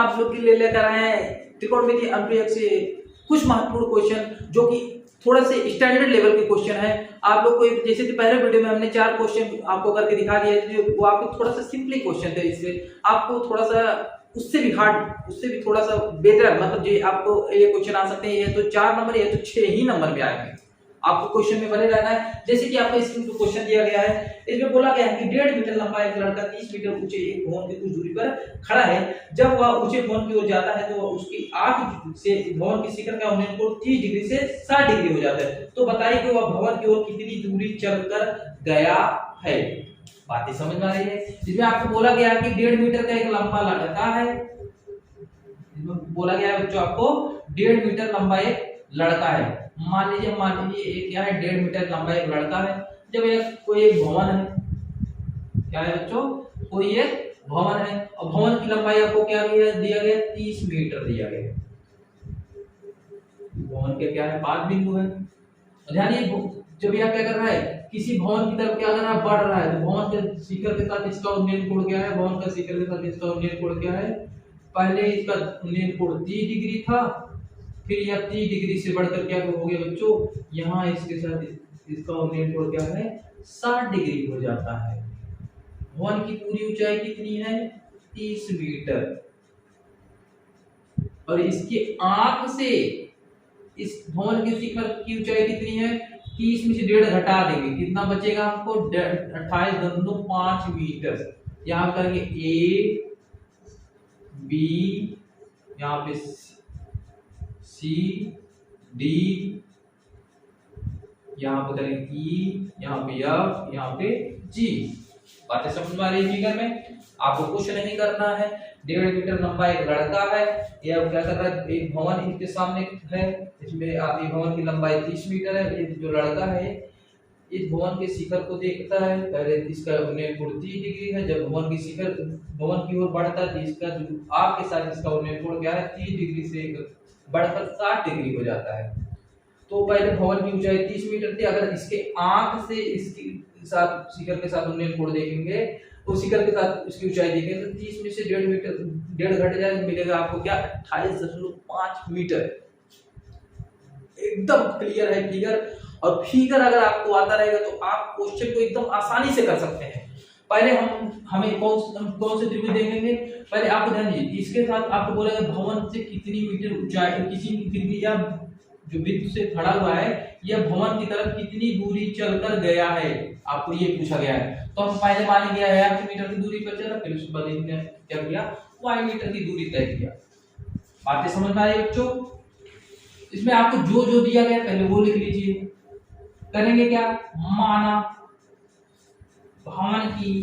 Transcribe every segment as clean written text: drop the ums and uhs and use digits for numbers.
आप लोग के लिए लेकर आए हैं त्रिकोणमिति अनुप्रयोग से कुछ महत्वपूर्ण क्वेश्चन जो कि थोड़ा से स्टैंडर्ड लेवल के क्वेश्चन है। आप लोग को जैसे कि पहले वीडियो में हमने 4 क्वेश्चन आपको करके दिखा दिए थे, वो आपको थोड़ा सा सिंपली क्वेश्चन थे, इसलिए आपको थोड़ा सा उससे भी हार्ड, उससे भी थोड़ा सा बेटर, मतलब जो आपको ये क्वेश्चन आ सकते हैं, ये तो 4 नंबर, ये तो 6 ही नंबर में आएंगे। आपको क्वेश्चन में बने रहना है। जैसे कि आपको स्क्रीन पर क्वेश्चन दिया गया है, इसमें बोला गया है कि 1.5 मीटर लंबा एक लड़का 30 मीटर ऊंचे एक भवन के कुछ दूरी पर खड़ा है। जब वह ऊंचे भवन की ओर जाता है तो वह उसकी आंख से भवन की शिखर का उन्नयन कोण 30 डिग्री से 60 डिग्री हो जाता है। तो बताइए कि वह भवन की ओर कितनी दूरी चलकर गया है। बातें समझ में आ रही है? इसमें आपको बोला गया है कि 1.5 मीटर का एक लंबा लड़का है। इसमें बोला गया है बच्चों आपको 1.5 मीटर लंबा एक लड़का है। मान लीजिए ये क्या है, 1.5 मीटर लंबा एक लड़का है। जब एक कोई एक भवन है, क्या है बच्चों, कोई एक भवन है और भवन की लंबाई आपको क्या दिया गया, 30 मीटर दिया गया। भवन के क्या है, 5 बिंदु है। ध्यान दिए, जब यह क्या कर रहा है, किसी भवन की तरफ क्या कर रहा है, बढ़ रहा है, तो भवन के शिखर के साथ इसका उन्नयन कोण क्या है, भवन का शिखर के साथ इसका उन्नयन कोण क्या है, पहले इसका उन्नयन कोण 30 डिग्री था, फिर यह 30 डिग्री से बढ़कर क्या हो गया बच्चों, यहाँ इसके साथ इसका उन्नयन कोण क्या है, 60 डिग्री हो जाता है। भवन की पूरी ऊंचाई कितनी है, 30 मीटर, और इसकी आंख से इस भवन के शिखर की ऊंचाई कितनी है, 30 में से 1.5 घटा देंगे, कितना बचेगा आपको, 28.5 मीटर। यहाँ करेंगे ए बी, यहाँ पे सी डी, यहाँ पे करेंगे ई, यहाँ पे एफ, यहाँ पे जी। बातें समझ में आ रही है? फिगर में आपको कुछ नहीं करना है। 1.5 मीटर लंबा एक लड़का है, यह क्या कर रहा है, एक भवन इनके सामने है, इसमें आप ये भवन की लंबाई 30 मीटर है। ये जो लड़का है इस भवन के शिखर को देखता है, पहले इसका उन्नयन कोण 30 डिग्री है, जब भवन की शिखर भवन की ओर बढ़ता है तो इसका जो आग के साथ इसका उन्नयन कोण क्या है, 30 डिग्री से बढ़कर 60 डिग्री हो जाता है। तो पहले भवन की ऊंचाई 30 मीटर थी, अगर इसके आंख से इसके साथ शिखर के साथ उन्नयन कोण देखेंगे तो शिखर के साथ इसकी ऊंचाई देखेंगे तो 30 में से 1.5 मीटर 1.5 घट जाए तो मिलेगा आपको क्या, 28.5 मीटर। एकदम क्लियर है फिगर, और फिगर अगर आपको आता रहेगा तो आप क्वेश्चन को एकदम आसानी से कर सकते हैं। पहले हमें कौन से त्रिभुज देखेंगे, पहले आपको ध्यान दीजिए, इसके साथ आपको बोलेगा भवन से कितनी मीटर ऊंचाई, किसी त्रिभुज जो बिंदु से खड़ा हुआ है यह भवन की तरफ कितनी दूरी चलकर गया है, आपको ये पूछा गया है। तो हम पहले मान लिया है x मीटर की दूरी पर चला, फिर उसके बाद हमने क्या किया, y मीटर की दूरी तय किया। बातें समझ में आई बच्चों? इसमें आपको जो जो दिया गया पहले वो लिख लीजिए। करेंगे क्या, माना भवन की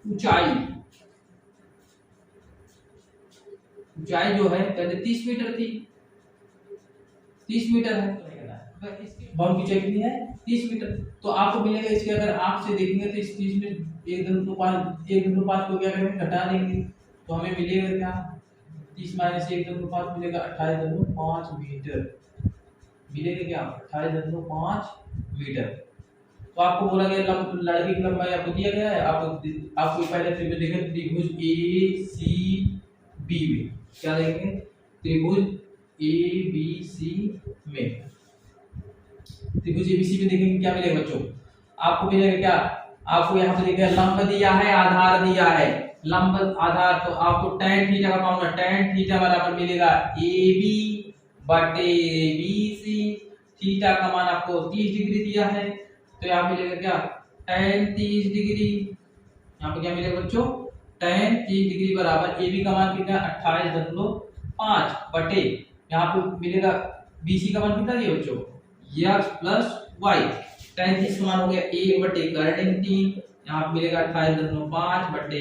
ऊंचाई जो है पहले 30 मीटर थी, 30 मीटर है, भवन की ऊंचाई कितनी है, 30 मीटर। तो आपको मिलेगा, इसके अगर आंख से देखेंगे तो इस 30 में 1.5 को क्या करेंगे, घटा देंगे, तो हमें मिलेगा क्या, 30 माइनस 1.5 मिलेगा 28.5 मीटर, मिलेगा क्या, 28.5 मीटर। तो आपको बोला गया लड़के की लंबाई आपको दिया गया है, आपको पहले त्रिभुज देखें, त्रिभुज ए सी बी में क्या देखेंगे, त्रिभुज ए बी सी में, त्रिभुज एबीसी में देखेंगे क्या मिलेगा बच्चों, आपको मिलेगा क्या, आपको यहाँ पे देखिए लंब दिया है, आधार दिया है, लंब आधार, तो आपको tan थीटा का फॉर्मूला, tan थीटा बराबर मिलेगा AB बटे BC, थीटा का मान आपको 30 डिग्री दिया है, तो यहाँ मिलेगा क्या, tan 30 डिग्री, यहाँ पे क्या मिलेगा बच्चों, tan 30 डिग्री बराबर AB का मान कितना, 28.5 बटे, यहाँ पे मिलेगा BC का मान कितना दिया बच्चों, x प्लस y, tan 30 का मान हो गया 1 बटे कर्ण 3, यहाँ पे मिलेगा 28.5 बटे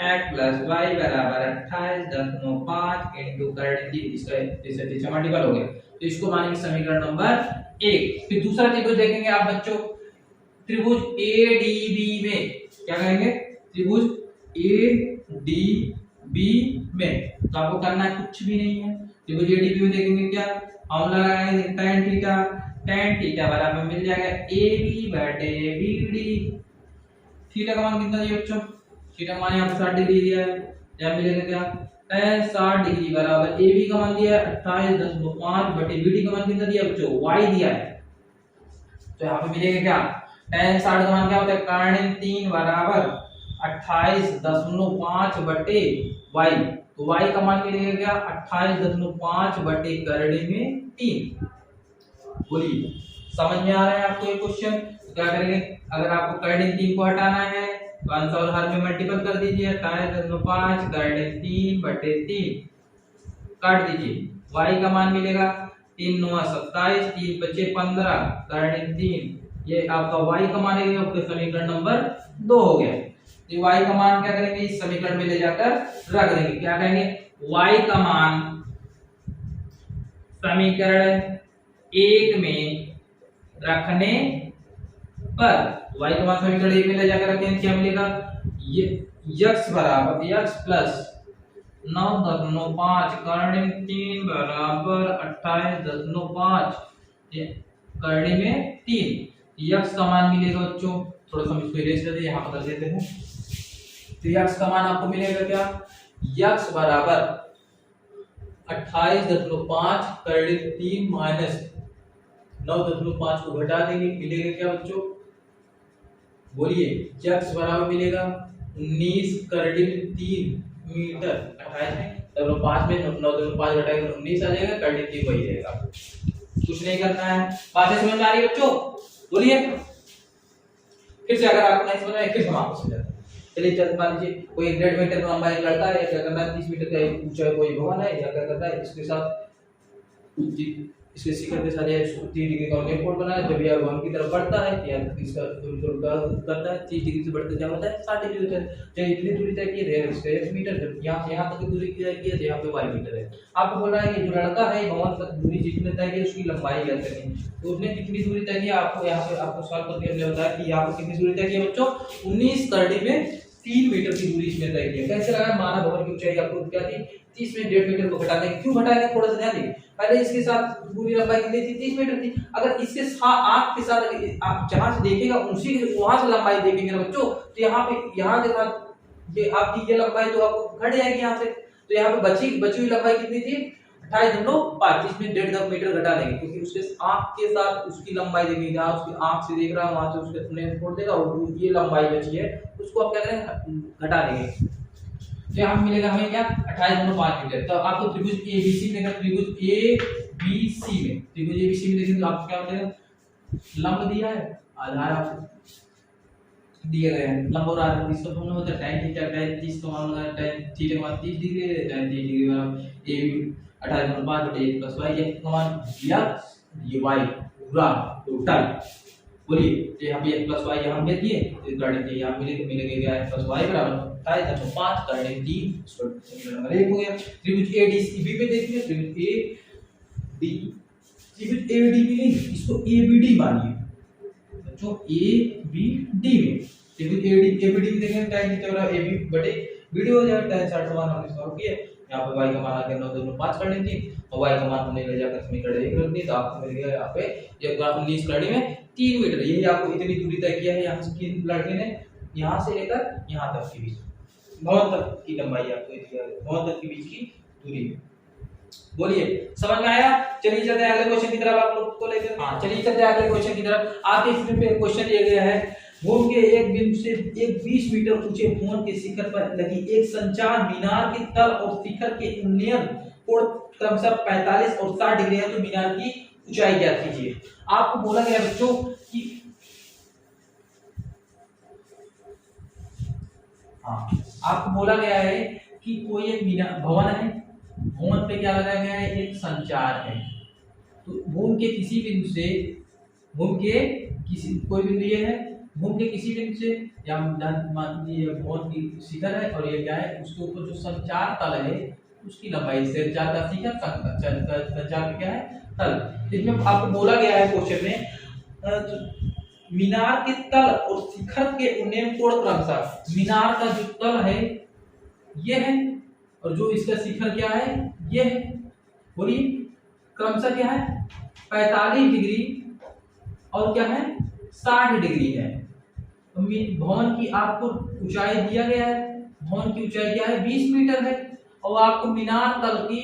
x प्लस y बराबर 28.5 इनटू कर्ण 3, इसका इससे मल्टीपल हो गया, तो इसको मानेंगे समीकरण नंबर 1। फिर दूसरा त्रिभुज देखेंगे आप बच्चों, त्रिभुज ADB में क्या कहेंगे, त्रिभुज ADB में, तो आपको करना कुछ भी नहीं है, त्रिभुज ADB में देखेंगे क्या, फॉर्मूला लगाएंगे tan थीटा बराबर मिल जाएगा AB बटे BD, थीटा का मान कितना दिया बच्चों, थीटा मान यहाँ पे 60 डिग्री दिया है, यहाँ मिलेगा क्या tan 60 डिग्री बराबर ए बी का मान दिया है 28.5 बटे बी डी का मान कितना दिया बच्चों y दिया है। तो यहाँ पे मिलेगा क्या tan 60 का मान क्या होता है कर्णिक 3 बराबर 28.5 बटे y, तो y का मान मिलेगा क्या 28.5 बटे कर्णिक में 3। बोलिए समझ में आ रहा है आपको ये क्वेश्चन? तो क्या करेंगे, अगर आपको कर्णिक 3 को हटाना है तो आंसर और हर में मल्टीपल कर दीजिए 28.5 कर्णिक 3 बटे 3 काट दीजिए, y का मान मिलेगा 3 9 27 3 बचे 15 कर्णिक 3, ये आपका y का मान है, आपके समीकरण नंबर 2 हो गया। तो y का मान क्या करेंगे इस समीकरण में ले जाकर रख देंगे, क्या कहेंगे y का मान समीकरण 1 में रखने पर, y का मान समीकरण 1 में ले जाकर रखेंगे क्या मिलेगा ये x बराबर x प्लस 9.5 कर्णिक 3 बराबर 28.5 कर्णिक में 3, x का मान मिलेगा बच्चों, थोड़ा सा हम इसको इरेज कर दे यहाँ पर कर देते हैं। तो x का मान आपको मिलेगा क्या x बराबर 28.5 कर्णिक 3 माइनस 9.5 को घटा देंगे मिलेगा क्या बच्चों, बोलिए x बराबर मिलेगा 19 कर्णिक 3 मीटर, 28.5 में 9.5 घटाएंगे 19 आ जाएगा, कर्णिक 3 वही रहेगा, कुछ नहीं करना है। बातें समझ में आ रही है बच्चों? बोलिए फिर से, अगर आपको नहीं समझ में आए फिर हम आपको समझाते हैं। चलिए चल मान लीजिए कोई 1.5 मीटर लंबा एक लड़का है, क्या करना है 30 मीटर का ऊंचा कोई भवन है, या क्या करता है इसके साथ इसके शिखर के साथ 30 डिग्री का नेम कोड बनाया, जब यह भवन की तरफ बढ़ता है या इसका उल्टा करता है 30 डिग्री से बढ़ते क्या होता है 60 डिग्री होता है। चाहे इतनी दूरी तय की है इसका x मीटर, जब यहां से यहां तक की दूरी तय की है, यहां पे y मीटर है। आपको बोल रहा है कि जो लड़का है भवन तक दूरी जितने तय की उसकी लंबाई ज्ञात करनी, तो उसने कितनी दूरी तय की आपको यहां पे आपको सॉल्व करके हमने बताया कि यहां पे कितनी दूरी तय की है बच्चों 19 कर्णिक में 3 मीटर की दूरी इसमें तय की है। कैसे लगा, माना भवन की ऊंचाई आपको क्या थी 30 में 1.5 मीटर को घटा देंगे, क्यों घटाएंगे थोड़ा सा ध्यान दें, पहले इसके साथ पूरी लंबाई कितनी थी 30 मीटर थी, अगर इसके साथ आंख के साथ आप जहां से देखेगा उसी वहां से लंबाई देखेंगे ना बच्चों, तो यहाँ पे यहाँ के साथ ये आपकी ये लंबाई तो आपको घट जाएगी यहाँ से, तो यहाँ पे बची हुई लंबाई कितनी थी 28.5 में 1.5 मीटर घटा देंगे, क्योंकि उसके आंख के साथ उसकी लंबाई देखेंगे, जहां उसकी आंख से देख रहा है वहां से उसके अपने छोड़ देगा और ये लंबाई बची है उसको आप क्या करेंगे घटा देंगे, तो यहाँ मिलेगा हमें क्या 28.5 मीटर। तो आपको त्रिभुज ABC मिलेगा, त्रिभुज ABC में देखेंगे तो आपको क्या मिलेगा लंब दिया है, आधार आपको दिए गए हैं, लंब और आधार इसका फॉर्मूला होता है tan थीटा tan 30 का मान होगा tan थीटा का मान 30 डिग्री है, tan 30 डिग्री बराबर AB 28.5 बटे a प्लस y, ये का मान दिया ये y पूरा टोटल, बोलिए तो यहाँ पे प्लस y यहाँ भेज दिए तो कर्णिक यहाँ मिलेगा क्या प्लस y बराबर 28.5 कर्णिक 3 समीकरण नंबर 1 हो गया। त्रिभुज ADB पे देखिए, त्रिभुज ABD भी नहीं इसको ABD मानिए बच्चों, ABD में त्रिभुज ABD में देखेंगे tan थीटा बराबर AB बटे BD हो जाएगा, tan 60 का मान हमने सॉल्व किया, यहाँ पे y का मान आ गया 9.5 कर्णिक 3 और y का मान हमने ले जाकर समीकरण 1 रख दिया, तो आपको मिल गया यहाँ पे ये 19 कर्णिक में 3 मीटर, यही आपको इतनी दूरी तय किया है यहाँ से लड़के ने, यहाँ से लेकर यहाँ तक के बीच भवन तक की लंबाई आपको दिया है, भवन तक के बीच की दूरी। बोलिए समझ में आया? चलिए चलते हैं अगले क्वेश्चन की तरफ आप लोग को लेकर। हाँ चलिए चलते हैं अगले क्वेश्चन की तरफ। आपके स्क्रीन पे क्वेश्चन दिया गया है, भवन के एक बिंदु से एक 20 मीटर ऊंचे भवन के शिखर पर लगी एक संचार मीनार के तल और शिखर के उन्नयन कोण क्रमशः 45 और 60 डिग्री है, तो मीनार की ऊंचाई ज्ञात कीजिए। आपको बोला गया बच्चों कि आपको बोला गया है कि कोई एक भवन है, भवन पे क्या लगाया गया है एक संचार है, तो भूमि के किसी बिंदु से भूमि के किसी कोई बिंदु ये है, भूमि के किसी बिंदु से या मान लीजिए भवन की शिखर है और ये क्या है उसके ऊपर जो संचार तल है उसकी लंबाई से संचार का शिखर संचार क्या है तल। इसमें आपको बोला गया है क्वेश्चन में मीनार के तल और शिखर के उन्नयन कोण क्रमशः, मीनार का जो तल है ये है और जो इसका शिखर क्या है ये है, बोलिए क्रमशः क्या है 45 डिग्री और क्या है 60 डिग्री है। तो भवन की आपको ऊंचाई दिया गया है भवन की ऊंचाई क्या है 20 मीटर है, और आपको मीनार तल की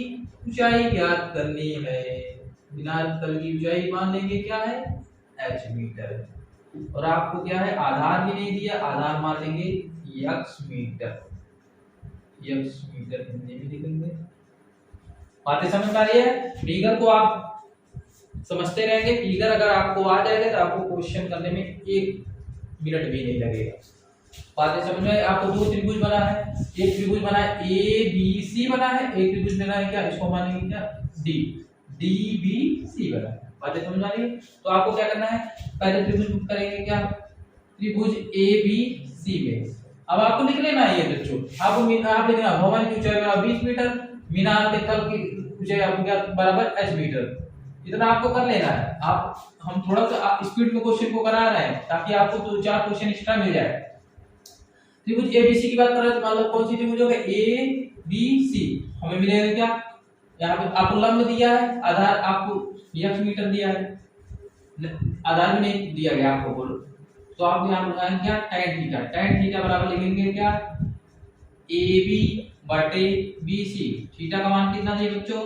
ऊंचाई ज्ञात करनी है। मीनार तल की ऊंचाई मान लेंगे क्या है h मीटर, और आपको क्या है आधार भी नहीं दिया, आधार मान लेंगे x metre, x metre Hindi में लिखेंगे। बातें समझ में आ रही है? फिगर को आप समझते रहेंगे, फिगर अगर आपको आ जाएगा तो आपको क्वेश्चन करने में 1 मिनट भी नहीं लगेगा। बातें समझ में? आपको दो त्रिभुज बना है, एक त्रिभुज बना है ए बी सी बना है, एक त्रिभुज बना है क्या, इसको मानेंगे क्या डी डी बी सी बना है। बातें समझ में आ रही है? तो आपको क्या करना है, पहले त्रिभुज करेंगे क्या, त्रिभुज ए बी सी में। अब आपको लिख लेना है ये बच्चों, आपको आप लिखना भवन की ऊंचाई बराबर 20 मीटर, मीनार के तल की ऊंचाई आपको क्या बराबर h मीटर, इतना आपको कर लेना है। आप हम थोड़ा सा स्पीड में क्वेश्चन को करा रहे हैं ताकि आपको 2-4 क्वेश्चन एक्स्ट्रा मिल जाए। त्रिभुज एबीसी की बात कर रहे हैं तो मान लो कौन सी त्रिभुज होगा ए बी सी, हमें मिलेगा क्या, यहाँ पे आपको लंब दिया है, आधार आपको x मीटर दिया है, आधार भी नहीं दिया गया आपको, बोलो तो आप यहाँ लगाएंगे क्या tan थीटा, tan थीटा बराबर लिखेंगे क्या AB बटे BC। थीटा का मान कितना दिया बच्चों,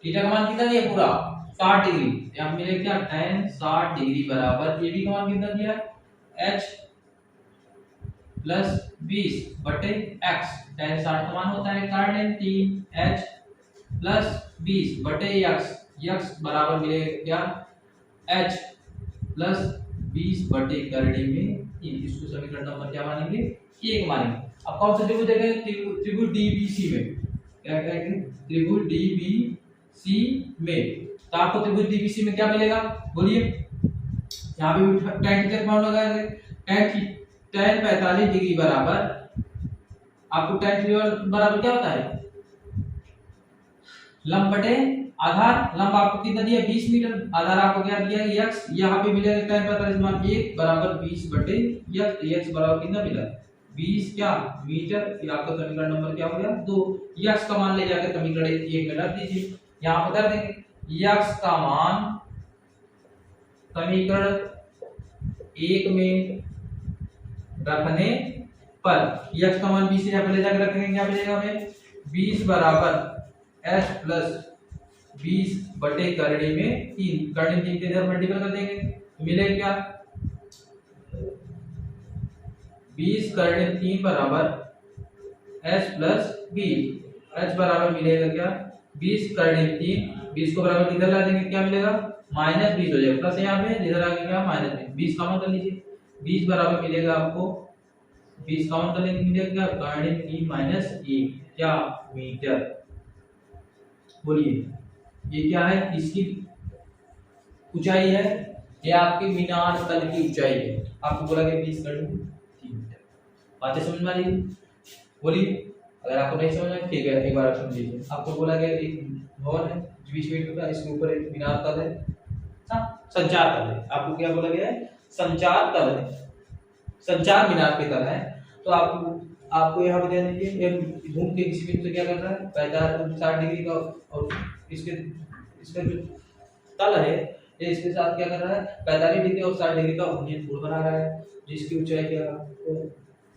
थीटा का मान कितना दिया पूरा 60 डिग्री, यहाँ मिलेगा क्या tan 60 डिग्री बराबर AB का मान कितना दिया h प्लस 20 बटे x, tan 60 का मान होता है tan 3h प्लस 20 बटे x बराबर मिलेगा क्या h प्लस 20 बटे करड़े में 3, इसको समीकरण नंबर क्या मानेंगे 1 मानेंगे। अब कौन सा त्रिभुज देखेंगे, त्रिभुज डीबीसी में, क्या कहेंगे त्रिभुज डीबीसी में, तो आपको त्रिभुज डीबीसी में क्या मिलेगा बोलिए, यहाँ पे tan थीटा का मान लगाएंगे, tan 45 डिग्री बराबर आपको tan थीटा बराबर क्या होता है लंब बटे आधार, लंब आपको कितना दिया 20 मीटर, आधार आपको क्या दिया है x, यहाँ पे मिलेगा tan 45 मान 1 बराबर 20 बटे x, x बराबर कितना मिला 20 क्या मीटर, ये आपका समीकरण नंबर क्या हो गया 2। x का मान ले जाकर समीकरण 1 में रख दीजिए, यहाँ पर कर देंगे x का मान समीकरण 1 में रखने पर x का मान 20 यहाँ पे ले जाकर रखेंगे, क्या मिलेगा हमें 20 बराबर h प्लस 20 बटे करड़े में 3, करड़े 3 के इधर मल्टीपल कर देंगे तो मिलेगा क्या 20 करड़े 3 बराबर h प्लस 20, h बराबर मिलेगा क्या 20 करड़े 3, 20 को बराबर किधर ला देंगे क्या मिलेगा -20 हो जाएगा, प्लस यहाँ पे इधर आ गया -20 काउंट कर लीजिए, 20 बराबर मिलेगा आपको 20 काउंट कर लेंगे मिलेगा क्या करड़े 3 माइनस 1 क्या मीटर। बोलिए ये क्या है, इसकी ऊंचाई है, ये आपके मीनार तल की ऊंचाई है, आपको बोला गया 20 करड़े 3 मीटर। बातें समझ में आ रही है? बोलिए अगर आपको नहीं समझ में ठीक है एक बार सुन लीजिए, आपको बोला गया एक भवन है 20 मीटर का, इसके ऊपर एक मीनार तल है, संचार तल है, आपको क्या बोला गया है संचार तल है, संचार मीनार के तल है। तो आपको यहाँ पे ध्यान दीजिए, घूम के किसी बिंदु से क्या कर रहा है 60 डिग्री का, और इसका जो तल है ये इसके साथ क्या कर रहा है 45 डिग्री और 60 डिग्री का यूनियन कोण बना रहा है, जिसकी ऊंचाई क्या आपको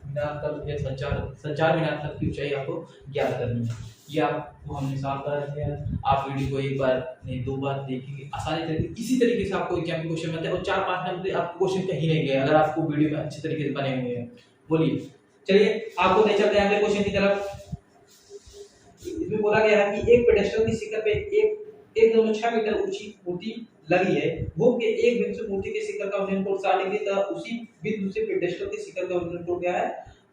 मीनार तल या संचार मीनार तल की ऊंचाई आपको ज्ञात करनी है। ये आपको हमने साफ करा दिया है, आप वीडियो को एक बार नहीं 2 बार देखेंगे आसानी तरीके, इसी तरीके से आपको एग्जाम में क्वेश्चन बनते हैं और 4-5 नंबर आपको क्वेश्चन कहीं नहीं गए अगर आपको वीडियो में अच्छे तरीके से बने हुए हैं। बोलिए चलिए आपको नहीं चलते अगले क्वेश्चन की तरफ। इसमें बोला गया है कि एक पेडेस्टल की शिखर पे एक 6 मीटर ऊंची मूर्ति लगी है, घूम के एक बिंदु से मूर्ति के शिखर का उन्नयन कोण 60 डिग्री तथा उसी बिंदु से पेडेस्टल के शिखर का उन्नयन कोण क्या है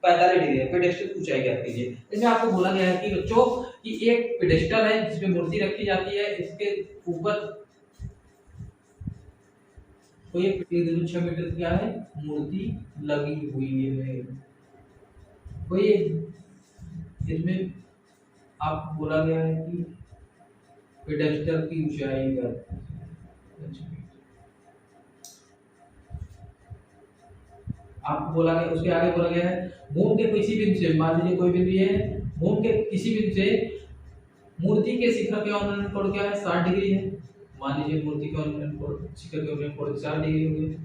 45 डिग्री है, पेडेस्टल की ऊंचाई ज्ञात कीजिए। इसमें आपको बोला गया है कि बच्चों कि एक पेडेस्टल है जिसमें मूर्ति रखी जाती है, इसके ऊपर कोई 1.6 मीटर क्या है मूर्ति लगी हुई है, कोई इसमें आपको बोला गया है कि पेडेस्टल की ऊंचाई का आपको बोला गया, उसके आगे बोला गया है घूम के किसी बिंदु से, मान लीजिए कोई बिंदु ये है, घूम के किसी बिंदु से मूर्ति के शिखर के उन्नयन कोण क्या है 60 डिग्री है, मान लीजिए मूर्ति के उन्नयन कोण शिखर के उन्नयन कोण 60 डिग्री हो गए।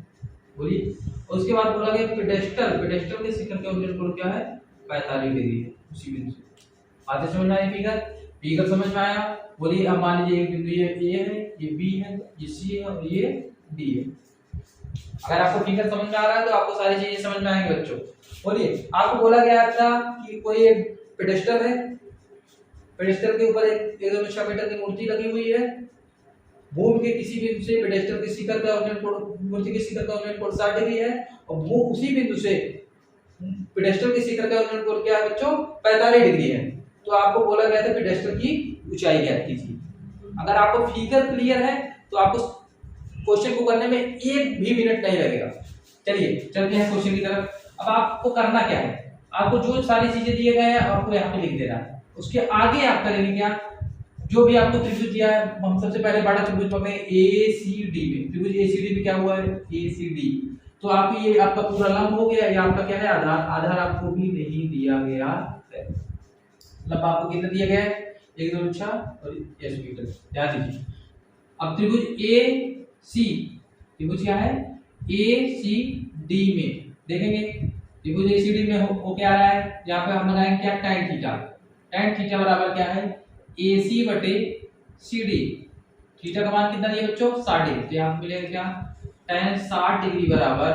बोलिए उसके बाद बोला गया पेडेस्टल के शिखर के उन्नयन कोण क्या है 45 डिग्री है उसी बिंदु से। आते समझ में आया फिगर? फिगर समझ में आया? बोलिए अब मान लीजिए एक बिंदु ये ए है, ये बी है, ये सी है और ये डी है। अगर आपको फिगर समझ में आ रहा है तो आपको सारी चीजें समझ में आएंगी बच्चों। बोलिए आपको बोला गया था कि कोई एक पेडेस्टल है, पेडेस्टल के ऊपर एक 1.6 मीटर की मूर्ति लगी हुई है। भूमि के किसी बिंदु से पेडेस्टल के शिखर का औसत कोण, मूर्ति के शिखर का औसत कोण 60 डिग्री है और वो उसी बिंदु से पेडेस्टल के शिखर का औसत कोण क्या है बच्चों? 45 डिग्री है। तो आपको बोला गया था पेडेस्टल की ऊंचाई ज्ञात कीजिए। अगर आपको फिगर क्लियर है तो आपको क्वेश्चन को करने में एक भी मिनट नहीं लगेगा। चलिए चलते हैं क्वेश्चन की तरफ। अब आपको करना क्या है, आपको जो सारी चीजें दिए गए हैं आपको यहाँ पे लिख देना है। उसके आगे आप करेंगे क्या, जो भी आपको त्रिभुज दिया है, हम सबसे पहले बड़ा त्रिभुज पकड़े ACD में। त्रिभुज ACD में क्या हुआ है? ACD। तो आप ये आपका पूरा लंब हो गया, ये आपका क्या है? आधार। आधार आपको भी नहीं दिया गया है। लंब आपको कितना दिया गया है? 1.6 और S मीटर। ध्यान दीजिए। अब त्रिभुज AC, त्रिभुज क्या है? ACD में देखेंगे, त्रिभुज ACD में हो क्या रहा है? यहाँ पे हम लगाएंगे क्या? tan theta. tan थीटा बराबर क्या है? AC बटे CD। थीटा का मान कितना दिया बच्चों? 60। तो यहाँ पे मिलेगा क्या? tan 60 डिग्री बराबर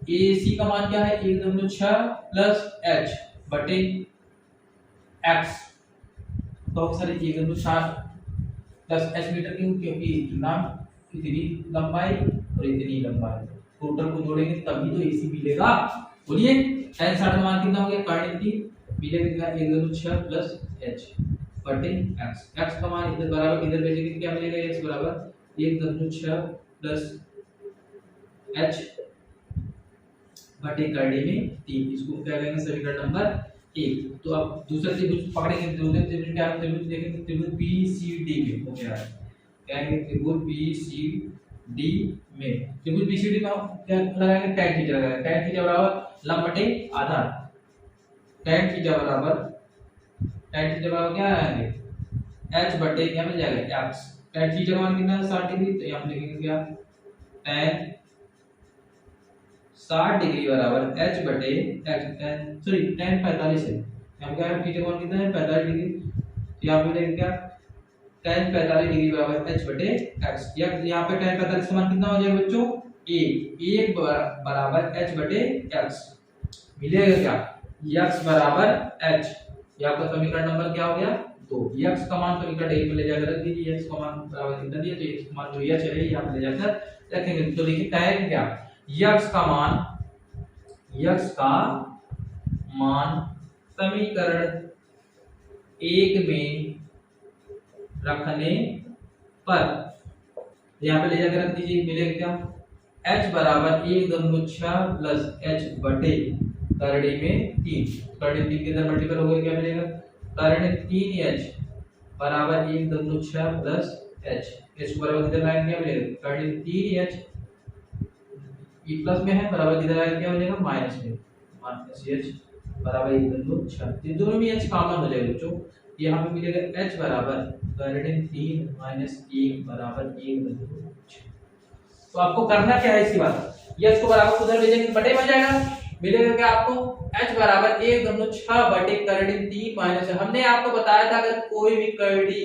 AC का मान क्या है? 1.6 प्लस H बटे X। तो सर 1.6 प्लस H मीटर क्यों? क्योंकि नाम इतनी लंबाई और इतनी लंबाई टोटल को जोड़ेंगे तभी तो AC मिलेगा। बोलिए tan 60 का मान कितना हो गया? कर्ण की मिलेगा 1.6 प्लस H बटे X। X का मान इधर बराबर इधर भेजेंगे तो क्या मिलेगा? X बराबर 1.6 प्लस H बटे कर्ण में 3। इसको क्या कहेंगे? समीकरण नंबर 1। तो अब दूसरा त्रिभुज पकड़ेंगे। दूसरे त्रिभुज क्या है? त्रिभुज देखेंगे, त्रिभुज BCD में हो क्या है? कहेंगे त्रिभुज BCD में। त्रिभुज BCD में हम क्या लगाएंगे? tan थीटा लगाएंगे। tan थीटा बराबर लंब बटे आधार। tan थीटा बराबर क्या आएंगे? H बटे क्या मिल जाएगा? X। tan थीटा का मान कितना है? 60 डिग्री। तो यहाँ लिखेंगे क्या? tan 60 डिग्री बराबर H बटे X। tan 45 है। यहाँ क्या है? थीटा का मान कितना है? 45 डिग्री। तो यहाँ पे लिखेंगे क्या? tan 45 डिग्री बराबर H बटे X। यहाँ पे tan 45 का मान कितना हो जाएगा बच्चों? 1 बराबर H बटे X। मिलेगा क्या? X बराबर H। ये आपका समीकरण नंबर क्या हो गया? 2। X का मान समीकरण 1 में ले जाकर रख दीजिए। X का मान बराबर कितना दिया? तो X का मान जो H है यहाँ पे ले जाकर रखेंगे। तो देखिए tan क्या? X का मान समीकरण 1 में रखने पर यहाँ पे ले जाकर रख दीजिए। मिलेगा क्या? H बराबर 1.6 प्लस H बटे कर्णी में 3। कर्णी 3 के अंदर मल्टीपल हो गया, क्या मिलेगा? कर्णी 3H बराबर 1.6 प्लस H। H बराबर किधर लाएंगे? क्या मिलेगा? कर्णी 3H ये प्लस में है बराबर किधर आएगा? क्या हो जाएगा? माइनस में। माइनस H बराबर 1.6। ये दोनों में H कॉमन हो जाएगा बच्चों। यहाँ पे मिलेगा H बराबर कर्णी 3 माइनस 1 बराबर 1.6। तो आपको करना क्या है इसके बाद? H को बराबर उधर भेजेंगे बटे में जाएगा। मिलेगा क्या आपको? H बराबर 1.6 बटे कर्णी 3 माइनस। हमने आपको बताया था अगर कोई भी कर्णी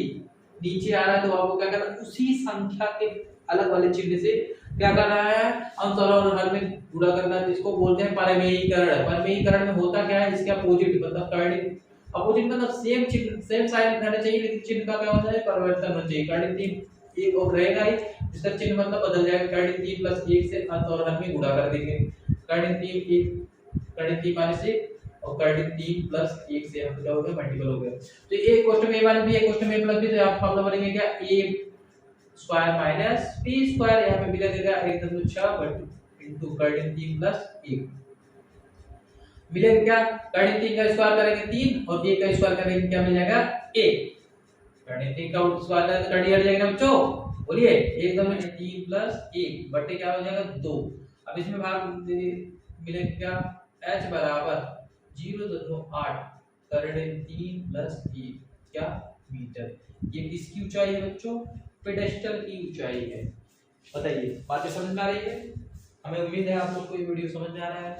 नीचे आ रहा है तो आपको क्या करना? उसी संख्या के अलग वाले चिन्ह से क्या करना है? अंतराल और हर में गुणा करना है। इसको बोलते हैं परिमेयीकरण। परिमेयीकरण में होता क्या है? इसके अपोजिट मतलब कर्णी अपोजिट मतलब सेम चिन्ह सेम साइन रहना चाहिए, लेकिन चिन्ह का क्या होता है? परिवर्तन होना चाहिए। कर्णी 3 एक और रहेगा ही, इसका चिन्ह मतलब बदल जाएगा। कर्णी 3 प्लस 1 से अंत और हर में गुणा कर देंगे। कर्णी 3 1 कर्णी 3 माइनस 1 और कर्णी 3 प्लस 1 से हम क्या हो गया? मल्टीपल हो गया। तो एक क्वेश्चन में a माइनस b, एक क्वेश्चन में a प्लस b। तो आप फॉर्मूला बनेंगे क्या? a square minus b square. यहाँ पे मिलेगा 1.6 इनटू कर्णी 3 प्लस 1। मिलेगा क्या? कर्णी 3 का स्क्वायर करेंगे 3 और 1 का स्क्वायर करेंगे क्या मिल जाएगा? 1। कर्णी 3 का स्क्वायर करेंगे तो कर्णी हट जाएगा बच्चों। बोलिए 1.3 प्लस 1 बटे क्या हो जाएगा? 2। अब इसमें भाग मिलेगा क्या? H बराबर 0.8 कर्णी 3 प्लस 1 क्या मीटर। ये किसकी ऊंचाई है बच्चों? पेडेस्टल की ऊंचाई है। बताइए बातें समझ में आ रही है? हमें उम्मीद है आप लोग को ये वीडियो समझ में आ रहा है।